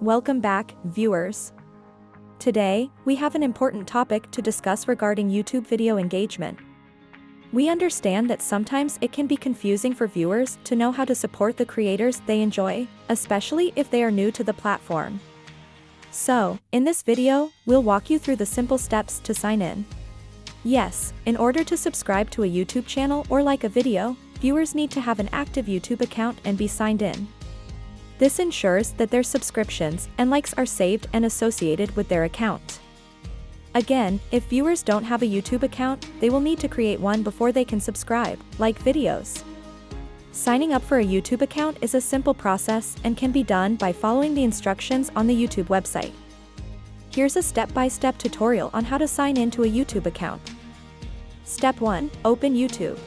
Welcome back, viewers. Today, we have an important topic to discuss regarding YouTube video engagement. We understand that sometimes it can be confusing for viewers to know how to support the creators they enjoy, especially if they are new to the platform. So, in this video, we'll walk you through the simple steps to sign in. Yes, in order to subscribe to a YouTube channel or like a video, viewers need to have an active YouTube account and be signed in. This ensures that their subscriptions and likes are saved and associated with their account. Again, if viewers don't have a YouTube account, they will need to create one before they can subscribe, like videos. Signing up for a YouTube account is a simple process and can be done by following the instructions on the YouTube website. Here's a step-by-step tutorial on how to sign into a YouTube account. Step 1. Open YouTube.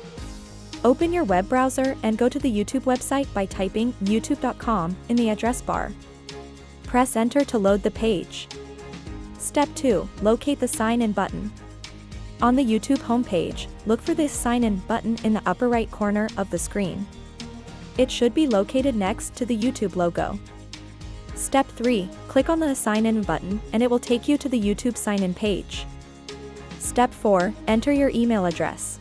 Open your web browser and go to the YouTube website by typing youtube.com in the address bar. Press enter to load the page. Step 2. Locate the sign in button. On the YouTube homepage, look for this sign in button in the upper right corner of the screen. It should be located next to the YouTube logo. Step 3. Click on the sign in button and it will take you to the YouTube sign in page. Step 4. Enter your email address.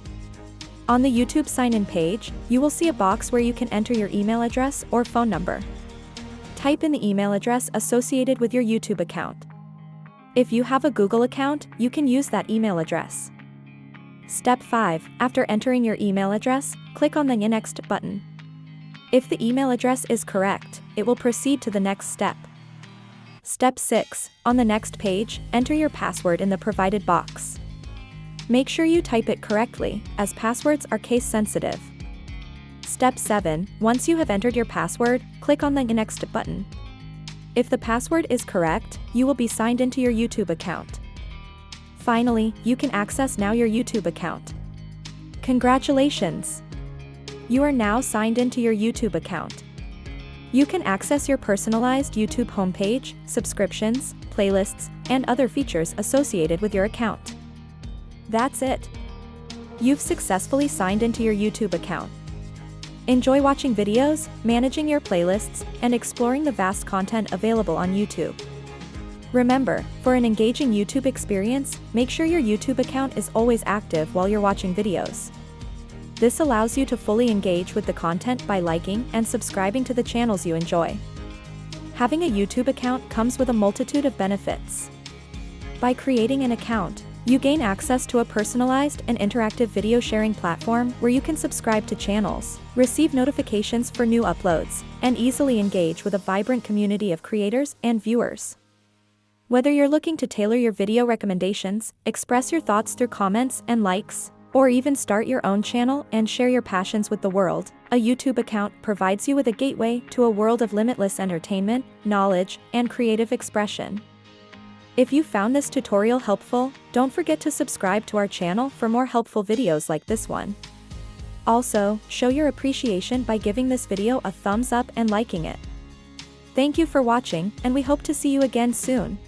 On the YouTube sign-in page, you will see a box where you can enter your email address or phone number. Type in the email address associated with your YouTube account. If you have a Google account, you can use that email address. Step 5. After entering your email address, click on the Next button. If the email address is correct, it will proceed to the next step. Step 6. On the next page, enter your password in the provided box. Make sure you type it correctly, as passwords are case-sensitive. Step 7. Once you have entered your password, click on the Next button. If the password is correct, you will be signed into your YouTube account. Finally, you can access now your YouTube account. Congratulations! You are now signed into your YouTube account. You can access your personalized YouTube homepage, subscriptions, playlists, and other features associated with your account. That's it. You've successfully signed into your YouTube account. Enjoy watching videos, managing your playlists, and exploring the vast content available on YouTube. Remember, for an engaging YouTube experience, make sure your YouTube account is always active while you're watching videos. This allows you to fully engage with the content by liking and subscribing to the channels you enjoy. Having a YouTube account comes with a multitude of benefits. By creating an account, you gain access to a personalized and interactive video sharing platform where you can subscribe to channels, receive notifications for new uploads, and easily engage with a vibrant community of creators and viewers. Whether you're looking to tailor your video recommendations, express your thoughts through comments and likes, or even start your own channel and share your passions with the world, a YouTube account provides you with a gateway to a world of limitless entertainment, knowledge, and creative expression. If you found this tutorial helpful, don't forget to subscribe to our channel for more helpful videos like this one. Also, show your appreciation by giving this video a thumbs up and liking it. Thank you for watching, and we hope to see you again soon.